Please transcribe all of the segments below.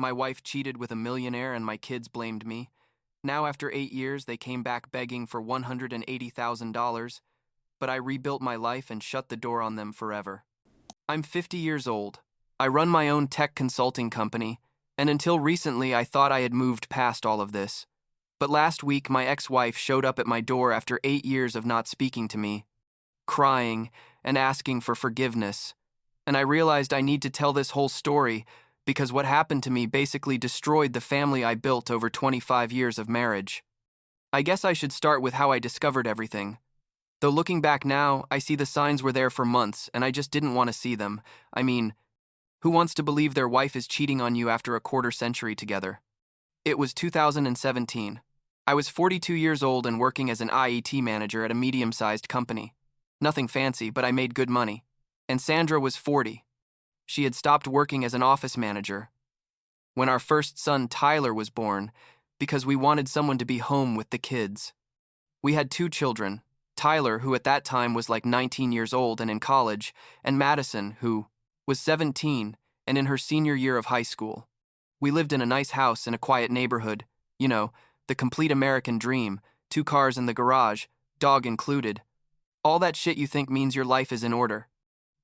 My wife cheated with a millionaire and my kids blamed me. Now, after 8 years, they came back begging for $180,000, but I rebuilt my life and shut the door on them forever. I'm 50 years old. I run my own tech consulting company, and until recently, I thought I had moved past all of this. But last week, my ex-wife showed up at my door after 8 years of not speaking to me, crying and asking for forgiveness. And I realized I need to tell this whole story because what happened to me basically destroyed the family I built over 25 years of marriage. I guess I should start with how I discovered everything. Though looking back now, I see the signs were there for months and I just didn't want to see them. I mean, who wants to believe their wife is cheating on you after a quarter century together? It was 2017. I was 42 years old and working as an IET manager at a medium-sized company. Nothing fancy, but I made good money. And Sandra was 40. She had stopped working as an office manager when our first son, Tyler, was born because we wanted someone to be home with the kids. We had 2 children, Tyler, who at that time was like 19 years old and in college, and Madison, who was 17 and in her senior year of high school. We lived in a nice house in a quiet neighborhood, the complete American dream, 2 cars in the garage, dog included. All that shit you think means your life is in order.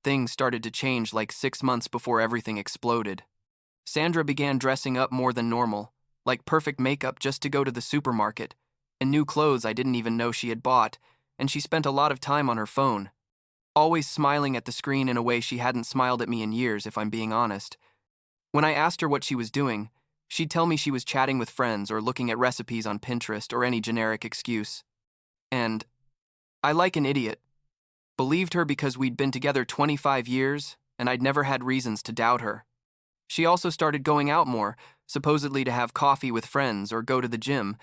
Things started to change like 6 months before everything exploded. Sandra began dressing up more than normal, like perfect makeup just to go to the supermarket, and new clothes I didn't even know she had bought, and she spent a lot of time on her phone, always smiling at the screen in a way she hadn't smiled at me in years, if I'm being honest. When I asked her what she was doing, she'd tell me she was chatting with friends or looking at recipes on Pinterest or any generic excuse. And I, like an idiot, believed her because we'd been together 25 years and I'd never had reasons to doubt her. She also started going out more, supposedly to have coffee with friends or go to the gym,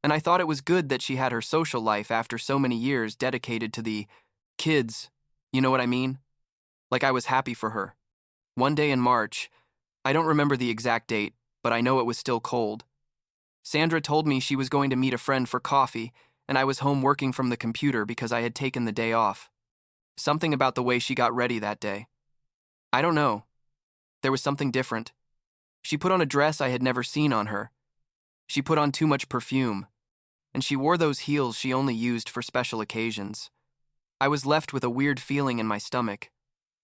and I thought it was good that she had her social life after so many years dedicated to the kids, you know what I mean? Like I was happy for her. One day in March, I don't remember the exact date, but I know it was still cold. Sandra told me she was going to meet a friend for coffee, and I was home working from the computer because I had taken the day off. Something about the way she got ready that day. I don't know. There was something different. She put on a dress I had never seen on her. She put on too much perfume, and she wore those heels she only used for special occasions. I was left with a weird feeling in my stomach.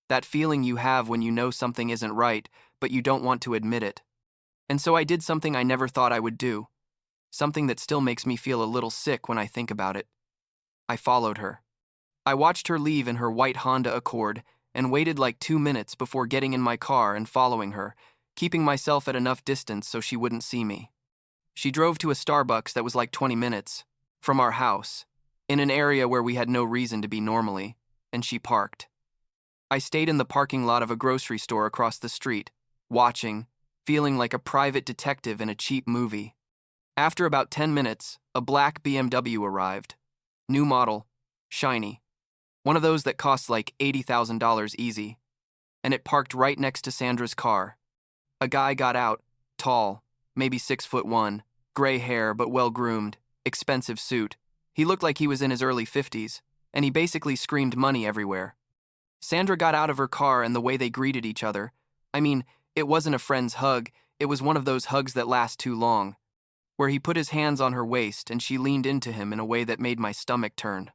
That feeling you have when you know something isn't right, but you don't want to admit it. And so I did something I never thought I would do. Something that still makes me feel a little sick when I think about it. I followed her. I watched her leave in her white Honda Accord and waited like 2 minutes before getting in my car and following her, keeping myself at enough distance so she wouldn't see me. She drove to a Starbucks that was like 20 minutes from our house, in an area where we had no reason to be normally, and she parked. I stayed in the parking lot of a grocery store across the street, watching, feeling like a private detective in a cheap movie. After about 10 minutes, a black BMW arrived. New model, shiny. One of those that costs like $80,000 easy. And it parked right next to Sandra's car. A guy got out, tall, maybe 6'1", gray hair but well-groomed, expensive suit. He looked like he was in his early 50s, and he basically screamed money everywhere. Sandra got out of her car and the way they greeted each other. I mean, it wasn't a friend's hug, it was one of those hugs that last too long, where he put his hands on her waist and she leaned into him in a way that made my stomach turn.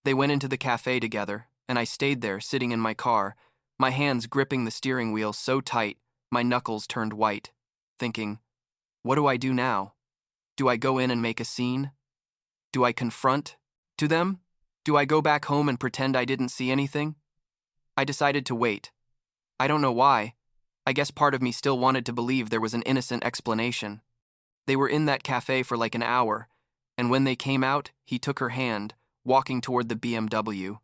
They went into the cafe together, and I stayed there, sitting in my car, my hands gripping the steering wheel so tight, my knuckles turned white, thinking, what do I do now? Do I go in and make a scene? Do I confront to them? Do I go back home and pretend I didn't see anything? I decided to wait. I don't know why. I guess part of me still wanted to believe there was an innocent explanation. They were in that cafe for like an hour, and when they came out, he took her hand, walking toward the BMW.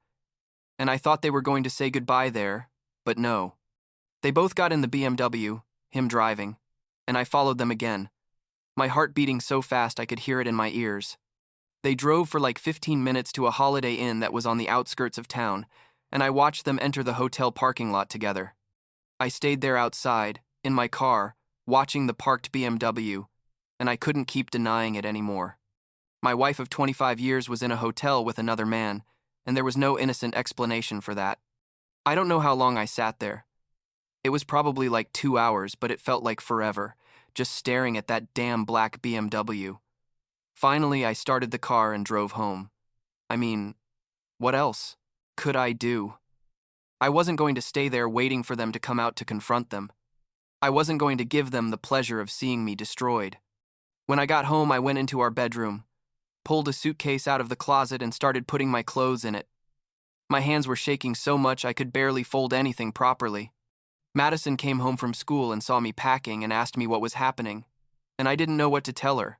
And I thought they were going to say goodbye there, but no. They both got in the BMW, him driving, and I followed them again, my heart beating so fast I could hear it in my ears. They drove for like 15 minutes to a Holiday Inn that was on the outskirts of town, and I watched them enter the hotel parking lot together. I stayed there outside, in my car, watching the parked BMW, and I couldn't keep denying it anymore. My wife of 25 years was in a hotel with another man, and there was no innocent explanation for that. I don't know how long I sat there. It was probably like 2 hours, but it felt like forever, just staring at that damn black BMW. Finally, I started the car and drove home. I mean, what else could I do? I wasn't going to stay there waiting for them to come out to confront them. I wasn't going to give them the pleasure of seeing me destroyed. When I got home, I went into our bedroom, pulled a suitcase out of the closet, and started putting my clothes in it. My hands were shaking so much I could barely fold anything properly. Madison came home from school and saw me packing and asked me what was happening, and I didn't know what to tell her.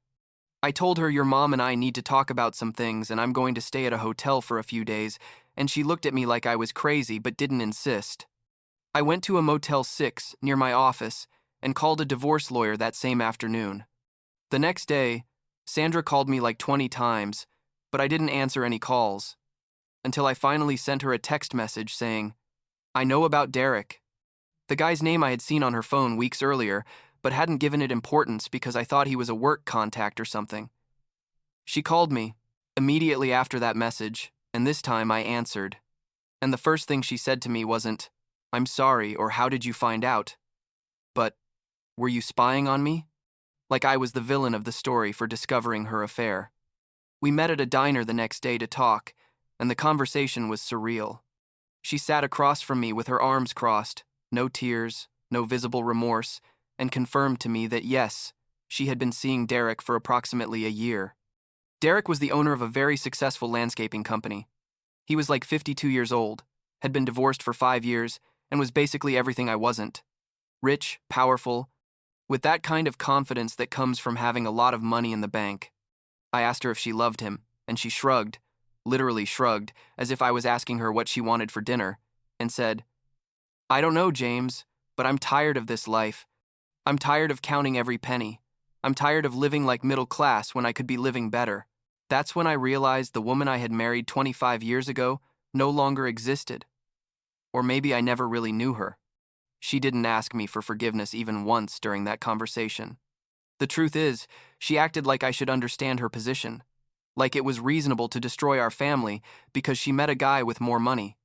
I told her your mom and I need to talk about some things and I'm going to stay at a hotel for a few days, and she looked at me like I was crazy but didn't insist. I went to a Motel 6 near my office and called a divorce lawyer that same afternoon. The next day, Sandra called me like 20 times, but I didn't answer any calls, until I finally sent her a text message saying, "I know about Derek." The guy's name I had seen on her phone weeks earlier, but hadn't given it importance because I thought he was a work contact or something. She called me immediately after that message, and this time I answered. And the first thing she said to me wasn't, "I'm sorry," or "How did you find out?" but, "Were you spying on me?" Like I was the villain of the story for discovering her affair. We met at a diner the next day to talk, and the conversation was surreal. She sat across from me with her arms crossed, no tears, no visible remorse, and confirmed to me that yes, she had been seeing Derek for approximately a year. Derek was the owner of a very successful landscaping company. He was like 52 years old, had been divorced for 5 years, and was basically everything I wasn't. Rich, powerful, with that kind of confidence that comes from having a lot of money in the bank. I asked her if she loved him, and she shrugged, literally shrugged, as if I was asking her what she wanted for dinner, and said, "I don't know, James, but I'm tired of this life. I'm tired of counting every penny. I'm tired of living like middle class when I could be living better." That's when I realized the woman I had married 25 years ago no longer existed. Or maybe I never really knew her. She didn't ask me for forgiveness even once during that conversation. The truth is, she acted like I should understand her position, like it was reasonable to destroy our family because she met a guy with more money.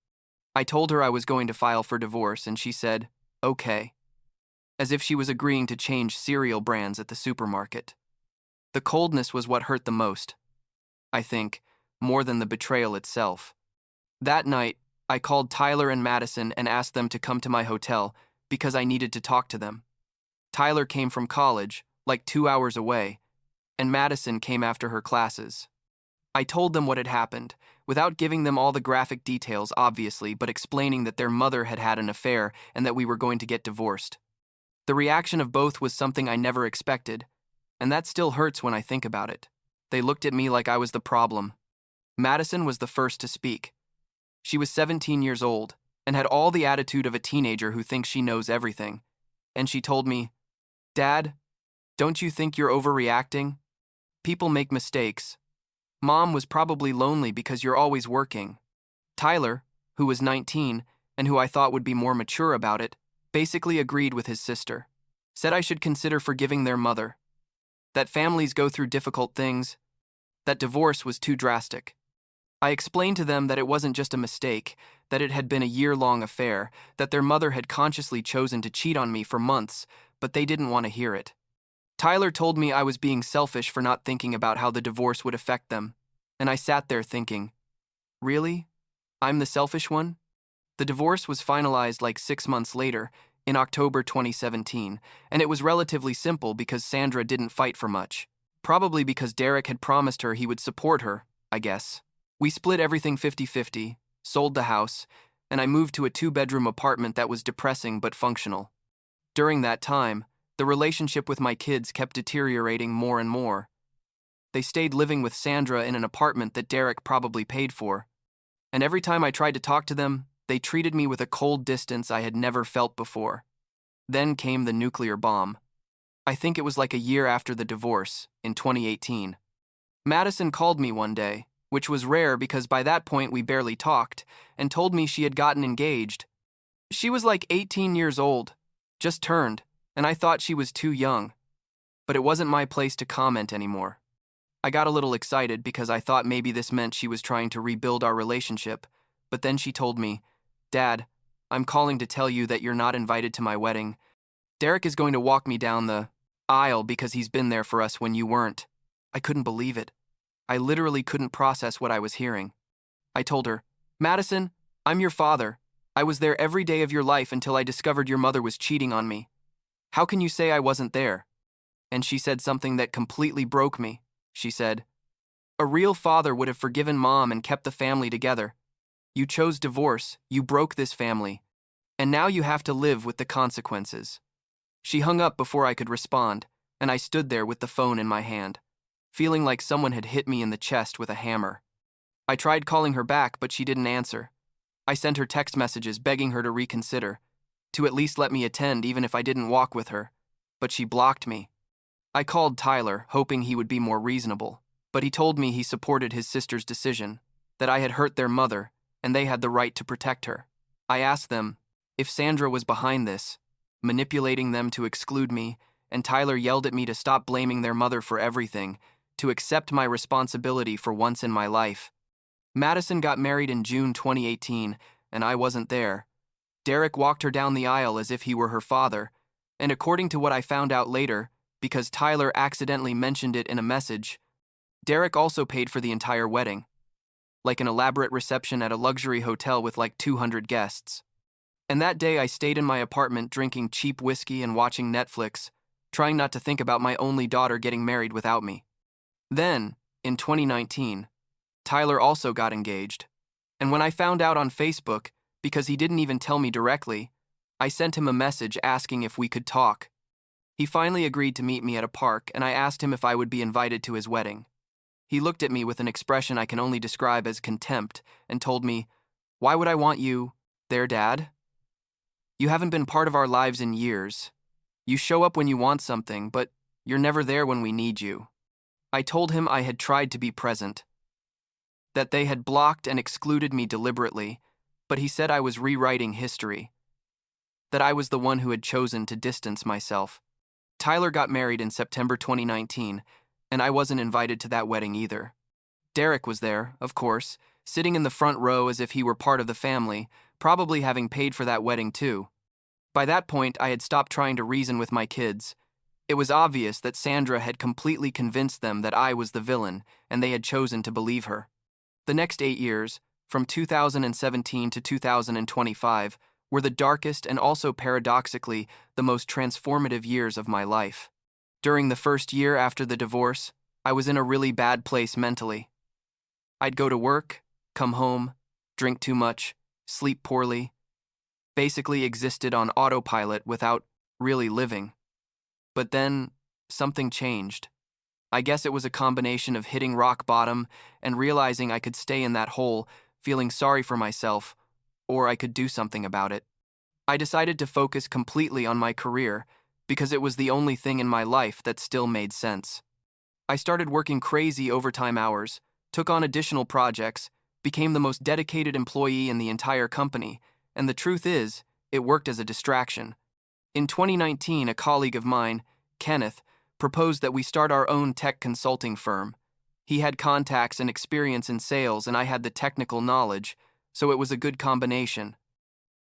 I told her I was going to file for divorce, and she said, "Okay," as if she was agreeing to change cereal brands at the supermarket. The coldness was what hurt the most, I think, more than the betrayal itself. That night, I called Tyler and Madison and asked them to come to my hotel because I needed to talk to them. Tyler came from college, like 2 hours away, and Madison came after her classes. I told them what had happened, without giving them all the graphic details, obviously, but explaining that their mother had had an affair and that we were going to get divorced. The reaction of both was something I never expected, and that still hurts when I think about it. They looked at me like I was the problem. Madison was the first to speak. She was 17 years old and had all the attitude of a teenager who thinks she knows everything. And she told me, "Dad, don't you think you're overreacting? People make mistakes. Mom was probably lonely because you're always working." Tyler, who was 19 and who I thought would be more mature about it, basically agreed with his sister. Said I should consider forgiving their mother. That families go through difficult things. That divorce was too drastic. I explained to them that it wasn't just a mistake, that it had been a year-long affair, that their mother had consciously chosen to cheat on me for months, but they didn't want to hear it. Tyler told me I was being selfish for not thinking about how the divorce would affect them, and I sat there thinking, really? I'm the selfish one? The divorce was finalized like 6 months later, in October 2017, and it was relatively simple because Sandra didn't fight for much. Probably because Derek had promised her he would support her, I guess. We split everything 50-50, sold the house, and I moved to a 2-bedroom apartment that was depressing but functional. During that time, the relationship with my kids kept deteriorating more and more. They stayed living with Sandra in an apartment that Derek probably paid for. And every time I tried to talk to them, they treated me with a cold distance I had never felt before. Then came the nuclear bomb. I think it was like a year after the divorce, in 2018. Madison called me one day, which was rare because by that point we barely talked, and told me she had gotten engaged. She was like 18 years old, just turned, and I thought she was too young. But it wasn't my place to comment anymore. I got a little excited because I thought maybe this meant she was trying to rebuild our relationship, but then she told me, "Dad, I'm calling to tell you that you're not invited to my wedding. Derek is going to walk me down the aisle because he's been there for us when you weren't. I couldn't believe it. I literally couldn't process what I was hearing. I told her, Madison, I'm your father. I was there every day of your life until I discovered your mother was cheating on me. How can you say I wasn't there? And she said something that completely broke me. She said, a real father would have forgiven Mom and kept the family together. You chose divorce, you broke this family, and now you have to live with the consequences. She hung up before I could respond, and I stood there with the phone in my hand, feeling like someone had hit me in the chest with a hammer. I tried calling her back, but she didn't answer. I sent her text messages begging her to reconsider, to at least let me attend even if I didn't walk with her, but she blocked me. I called Tyler, hoping he would be more reasonable, but he told me he supported his sister's decision, that I had hurt their mother, and they had the right to protect her. I asked them if Sandra was behind this, manipulating them to exclude me, and Tyler yelled at me to stop blaming their mother for everything, to accept my responsibility for once in my life. Madison got married in June 2018, and I wasn't there. Derek walked her down the aisle as if he were her father, and according to what I found out later, because Tyler accidentally mentioned it in a message, Derek also paid for the entire wedding, like an elaborate reception at a luxury hotel with like 200 guests. And that day I stayed in my apartment drinking cheap whiskey and watching Netflix, trying not to think about my only daughter getting married without me. Then, in 2019, Tyler also got engaged. And when I found out on Facebook, because he didn't even tell me directly, I sent him a message asking if we could talk. He finally agreed to meet me at a park, and I asked him if I would be invited to his wedding. He looked at me with an expression I can only describe as contempt and told me, "Why would I want you, their dad? You haven't been part of our lives in years. You show up when you want something, but you're never there when we need you." I told him I had tried to be present, that they had blocked and excluded me deliberately, but he said I was rewriting history, that I was the one who had chosen to distance myself. Tyler got married in September 2019, and I wasn't invited to that wedding either. Derek was there, of course, sitting in the front row as if he were part of the family, probably having paid for that wedding too. By that point, I had stopped trying to reason with my kids. It was obvious that Sandra had completely convinced them that I was the villain, and they had chosen to believe her. The next 8 years, from 2017 to 2025, were the darkest and also paradoxically the most transformative years of my life. During the first year after the divorce, I was in a really bad place mentally. I'd go to work, come home, drink too much, sleep poorly, basically existed on autopilot without really living. But then, something changed. I guess it was a combination of hitting rock bottom and realizing I could stay in that hole, feeling sorry for myself, or I could do something about it. I decided to focus completely on my career because it was the only thing in my life that still made sense. I started working crazy overtime hours, took on additional projects, became the most dedicated employee in the entire company, and the truth is, it worked as a distraction. In 2019, a colleague of mine, Kenneth, proposed that we start our own tech consulting firm. He had contacts and experience in sales, and I had the technical knowledge, so it was a good combination.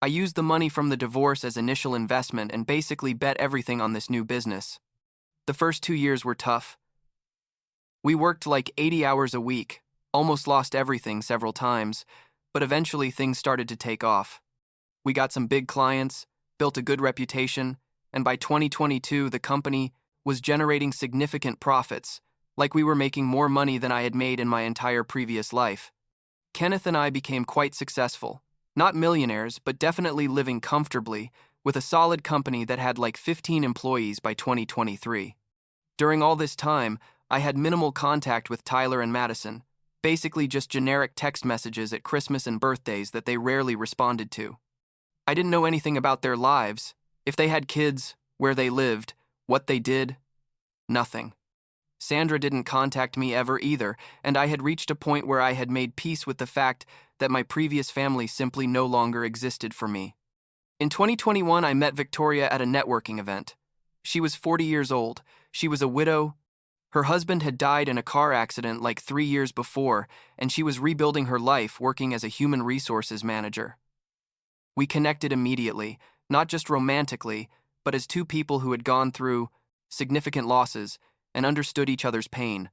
I used the money from the divorce as initial investment and basically bet everything on this new business. The first 2 years were tough. We worked like 80 hours a week, almost lost everything several times, but eventually things started to take off. We got some big clients, built a good reputation, and by 2022 the company was generating significant profits, like we were making more money than I had made in my entire previous life. Kenneth and I became quite successful, not millionaires, but definitely living comfortably, with a solid company that had like 15 employees by 2023. During all this time, I had minimal contact with Tyler and Madison, basically just generic text messages at Christmas and birthdays that they rarely responded to. I didn't know anything about their lives, if they had kids, where they lived, what they did, nothing. Sandra didn't contact me ever either, and I had reached a point where I had made peace with the fact that my previous family simply no longer existed for me. In 2021, I met Victoria at a networking event. She was 40 years old. She was a widow. Her husband had died in a car accident like 3 years before, and she was rebuilding her life working as a human resources manager. We connected immediately, not just romantically, but as two people who had gone through significant losses, and understood each other's pain.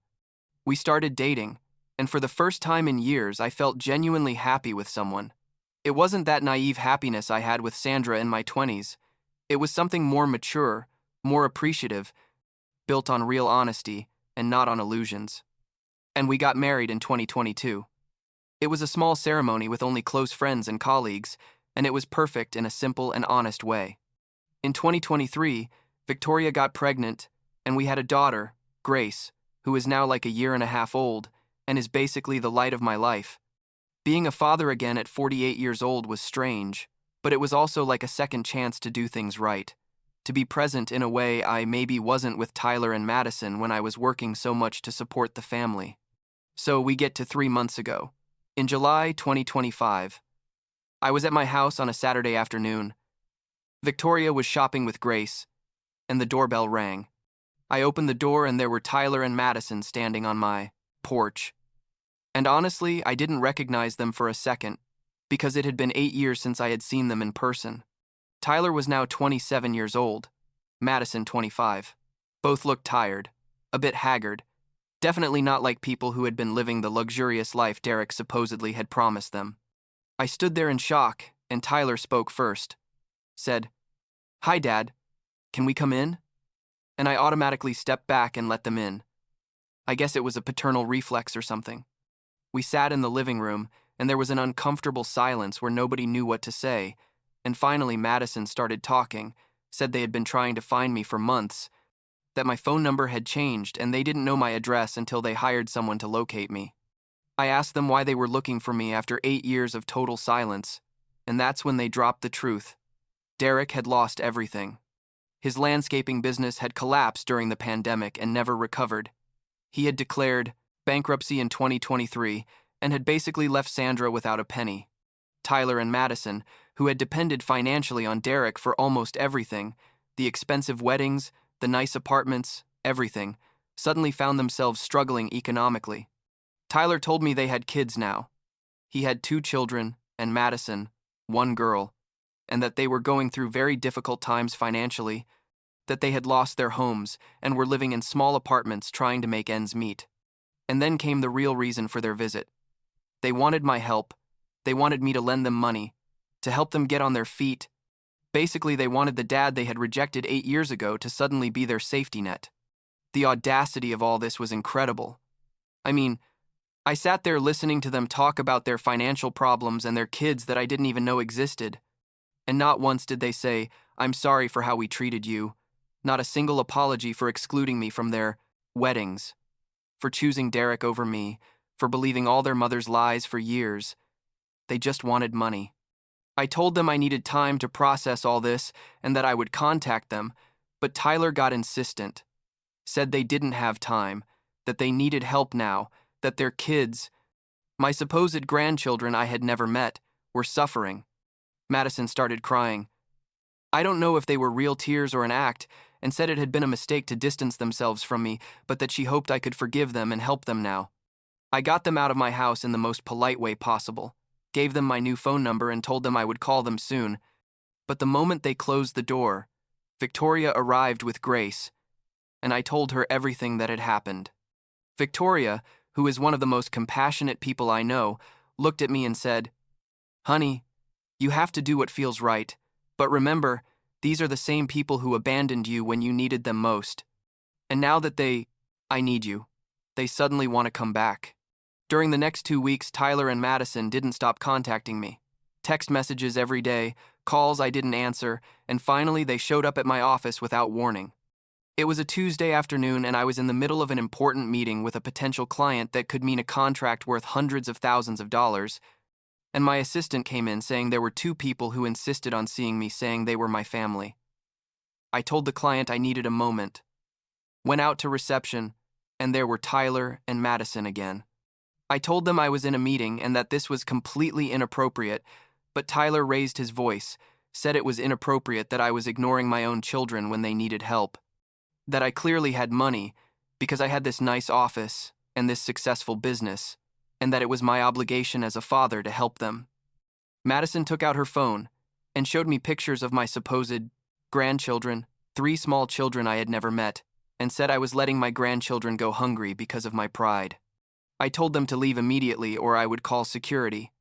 We started dating, and for the first time in years, I felt genuinely happy with someone. It wasn't that naive happiness I had with Sandra in my 20s. It was something more mature, more appreciative, built on real honesty and not on illusions. And we got married in 2022. It was a small ceremony with only close friends and colleagues, and it was perfect in a simple and honest way. In 2023, Victoria got pregnant, and we had a daughter, Grace, who is now like a year and a half old and is basically the light of my life. Being a father again at 48 years old was strange, but it was also like a second chance to do things right, to be present in a way I maybe wasn't with Tyler and Madison when I was working so much to support the family. So we get to 3 months ago. In July 2025, I was at my house on a Saturday afternoon. Victoria was shopping with Grace, and the doorbell rang. I opened the door and there were Tyler and Madison standing on my porch. And honestly, I didn't recognize them for a second, because it had been 8 years since I had seen them in person. Tyler was now 27 years old, Madison 25. Both looked tired, a bit haggard, definitely not like people who had been living the luxurious life Derek supposedly had promised them. I stood there in shock, and Tyler spoke first. Said, "Hi, Dad. Can we come in?" And I automatically stepped back and let them in. I guess it was a paternal reflex or something. We sat in the living room, and there was an uncomfortable silence where nobody knew what to say, and finally Madison started talking, said they had been trying to find me for months, that my phone number had changed and they didn't know my address until they hired someone to locate me. I asked them why they were looking for me after 8 years of total silence, and that's when they dropped the truth. Derek had lost everything. His landscaping business had collapsed during the pandemic and never recovered. He had declared bankruptcy in 2023 and had basically left Sandra without a penny. Tyler and Madison, who had depended financially on Derek for almost everything, the expensive weddings, the nice apartments, everything, suddenly found themselves struggling economically. Tyler told me they had kids now. He had 2 children, and Madison, 1 girl, and that they were going through very difficult times financially, that they had lost their homes and were living in small apartments trying to make ends meet. And then came the real reason for their visit. They wanted my help. They wanted me to lend them money, to help them get on their feet. Basically, they wanted the dad they had rejected 8 years ago to suddenly be their safety net. The audacity of all this was incredible. I mean, I sat there listening to them talk about their financial problems and their kids that I didn't even know existed. And not once did they say, "I'm sorry for how we treated you." Not a single apology for excluding me from their weddings, for choosing Derek over me, for believing all their mother's lies for years. They just wanted money. I told them I needed time to process all this and that I would contact them, but Tyler got insistent. Said they didn't have time, that they needed help now, that their kids, my supposed grandchildren I had never met, were suffering. Madison started crying. I don't know if they were real tears or an act, and said it had been a mistake to distance themselves from me, but that she hoped I could forgive them and help them now. I got them out of my house in the most polite way possible, gave them my new phone number and told them I would call them soon. But the moment they closed the door, Victoria arrived with Grace, and I told her everything that had happened. Victoria, who is one of the most compassionate people I know, looked at me and said, "Honey, you have to do what feels right, but remember, these are the same people who abandoned you when you needed them most. And now that I need you, they suddenly want to come back." During the next 2 weeks, Tyler and Madison didn't stop contacting me. Text messages every day, calls I didn't answer, and finally they showed up at my office without warning. It was a Tuesday afternoon and I was in the middle of an important meeting with a potential client that could mean a contract worth hundreds of thousands of dollars, and my assistant came in saying there were 2 people who insisted on seeing me, saying they were my family. I told the client I needed a moment. Went out to reception, and there were Tyler and Madison again. I told them I was in a meeting and that this was completely inappropriate, but Tyler raised his voice, said it was inappropriate that I was ignoring my own children when they needed help, that I clearly had money because I had this nice office and this successful business, and that it was my obligation as a father to help them. Madison took out her phone and showed me pictures of my supposed grandchildren, 3 small children I had never met, and said I was letting my grandchildren go hungry because of my pride. I told them to leave immediately or I would call security.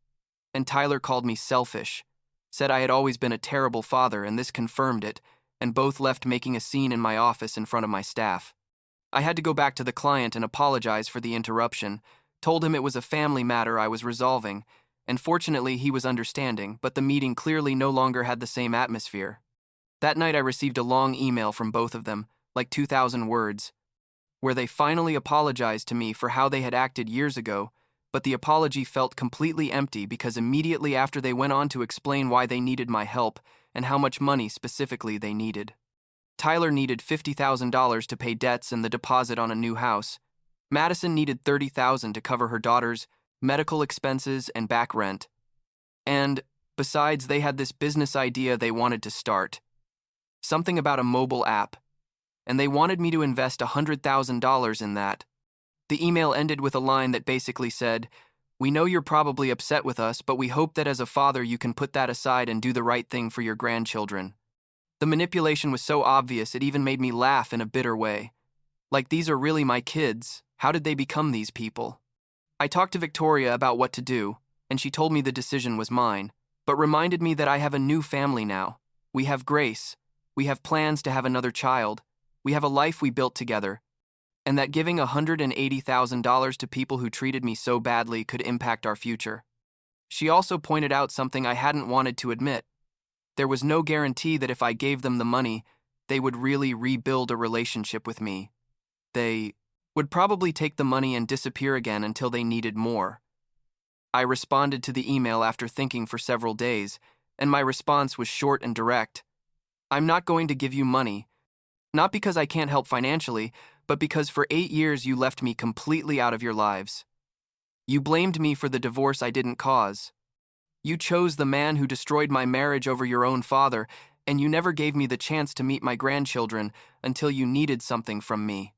And Tyler called me selfish, said I had always been a terrible father, and this confirmed it, and both left making a scene in my office in front of my staff. I had to go back to the client and apologize for the interruption, told him it was a family matter I was resolving, and fortunately he was understanding, but the meeting clearly no longer had the same atmosphere. That night I received a long email from both of them, like 2,000 words, where they finally apologized to me for how they had acted years ago, but the apology felt completely empty because immediately after they went on to explain why they needed my help and how much money specifically they needed. Tyler needed $50,000 to pay debts and the deposit on a new house. Madison needed $30,000 to cover her daughter's medical expenses and back rent. And, besides, they had this business idea they wanted to start. Something about a mobile app. And they wanted me to invest $100,000 in that. The email ended with a line that basically said, "We know you're probably upset with us, but we hope that as a father you can put that aside and do the right thing for your grandchildren." The manipulation was so obvious it even made me laugh in a bitter way. Like, these are really my kids. How did they become these people? I talked to Victoria about what to do, and she told me the decision was mine, but reminded me that I have a new family now. We have Grace. We have plans to have another child. We have a life we built together. And that giving $180,000 to people who treated me so badly could impact our future. She also pointed out something I hadn't wanted to admit. There was no guarantee that if I gave them the money, they would really rebuild a relationship with me. They would probably take the money and disappear again until they needed more. I responded to the email after thinking for several days, and my response was short and direct. I'm not going to give you money. Not because I can't help financially, but because for 8 years you left me completely out of your lives. You blamed me for the divorce I didn't cause. You chose the man who destroyed my marriage over your own father, and you never gave me the chance to meet my grandchildren until you needed something from me.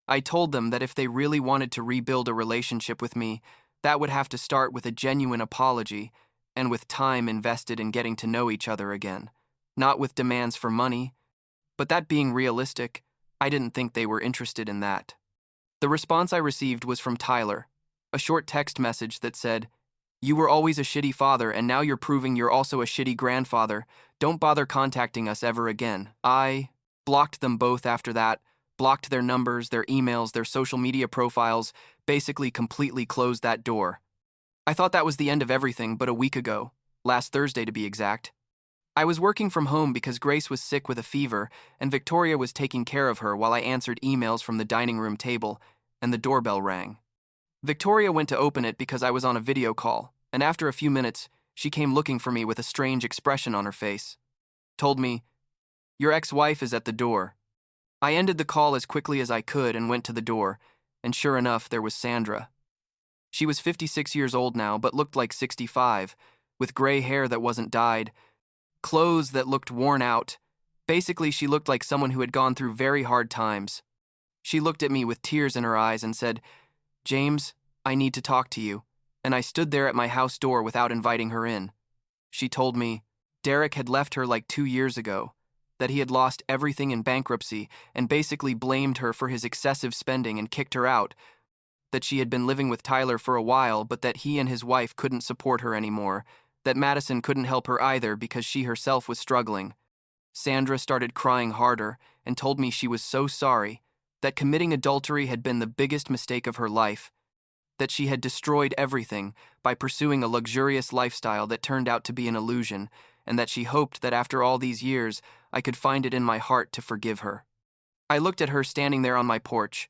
I told them that if they really wanted to rebuild a relationship with me, that would have to start with a genuine apology and with time invested in getting to know each other again, not with demands for money. But that being realistic, I didn't think they were interested in that. The response I received was from Tyler, a short text message that said, "You were always a shitty father, and now you're proving you're also a shitty grandfather. Don't bother contacting us ever again." I blocked them both after that, blocked their numbers, their emails, their social media profiles, basically completely closed that door. I thought that was the end of everything, but a week ago, last Thursday to be exact, I was working from home because Grace was sick with a fever, and Victoria was taking care of her while I answered emails from the dining room table, and the doorbell rang. Victoria went to open it because I was on a video call, and after a few minutes, she came looking for me with a strange expression on her face. Told me, "Your ex-wife is at the door." I ended the call as quickly as I could and went to the door, and sure enough, there was Sandra. She was 56 years old now, but looked like 65, with gray hair that wasn't dyed, clothes that looked worn out. Basically, she looked like someone who had gone through very hard times. She looked at me with tears in her eyes and said, "James, I need to talk to you," and I stood there at my house door without inviting her in. She told me Derek had left her like 2 years ago, that he had lost everything in bankruptcy and basically blamed her for his excessive spending and kicked her out, that she had been living with Tyler for a while but that he and his wife couldn't support her anymore, that Madison couldn't help her either because she herself was struggling. Sandra started crying harder and told me she was so sorry, that committing adultery had been the biggest mistake of her life, that she had destroyed everything by pursuing a luxurious lifestyle that turned out to be an illusion, and that she hoped that after all these years I could find it in my heart to forgive her. I looked at her standing there on my porch,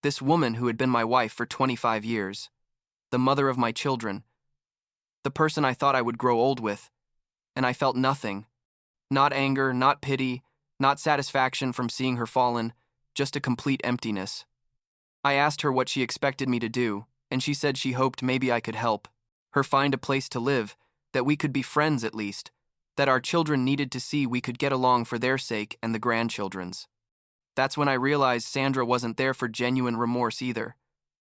this woman who had been my wife for 25 years, the mother of my children, the person I thought I would grow old with, and I felt nothing. Not anger, not pity, not satisfaction from seeing her fallen, just a complete emptiness. I asked her what she expected me to do, and she said she hoped maybe I could help her find a place to live, that we could be friends at least, that our children needed to see we could get along for their sake and the grandchildren's. That's when I realized Sandra wasn't there for genuine remorse either.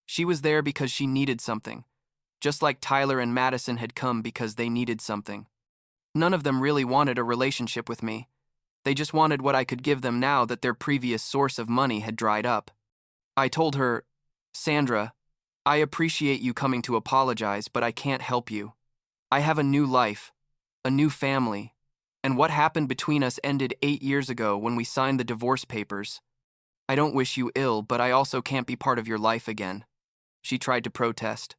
She was there because she needed something, just like Tyler and Madison had come because they needed something. None of them really wanted a relationship with me. They just wanted what I could give them now that their previous source of money had dried up. I told her, Sandra, I appreciate you coming to apologize, but I can't help you. I have a new life, a new family, and what happened between us ended 8 years ago when we signed the divorce papers. I don't wish you ill, but I also can't be part of your life again. She tried to protest.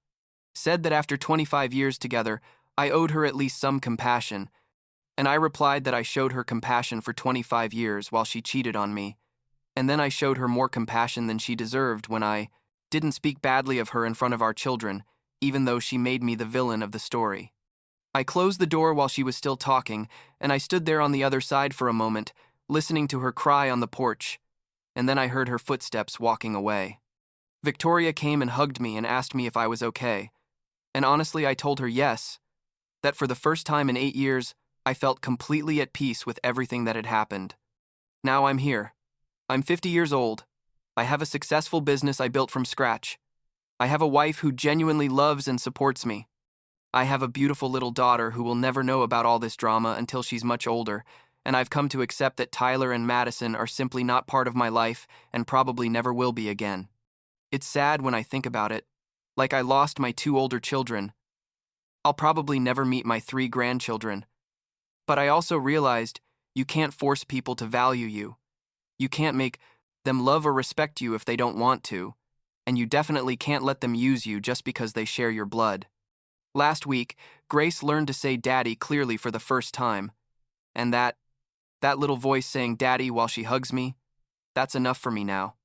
Said that after 25 years together, I owed her at least some compassion, and I replied that I showed her compassion for 25 years while she cheated on me, and then I showed her more compassion than she deserved when I didn't speak badly of her in front of our children, even though she made me the villain of the story. I closed the door while she was still talking, and I stood there on the other side for a moment, listening to her cry on the porch, and then I heard her footsteps walking away. Victoria came and hugged me and asked me if I was okay, and honestly I told her yes, that for the first time in 8 years, I felt completely at peace with everything that had happened. Now I'm here. I'm 50 years old. I have a successful business I built from scratch. I have a wife who genuinely loves and supports me. I have a beautiful little daughter who will never know about all this drama until she's much older, and I've come to accept that Tyler and Madison are simply not part of my life and probably never will be again. It's sad when I think about it. Like I lost my 2 older children. I'll probably never meet my 3 grandchildren. But I also realized you can't force people to value you. You can't make them love or respect you if they don't want to, and you definitely can't let them use you just because they share your blood. Last week, Grace learned to say Daddy clearly for the first time, and that little voice saying Daddy while she hugs me, that's enough for me now.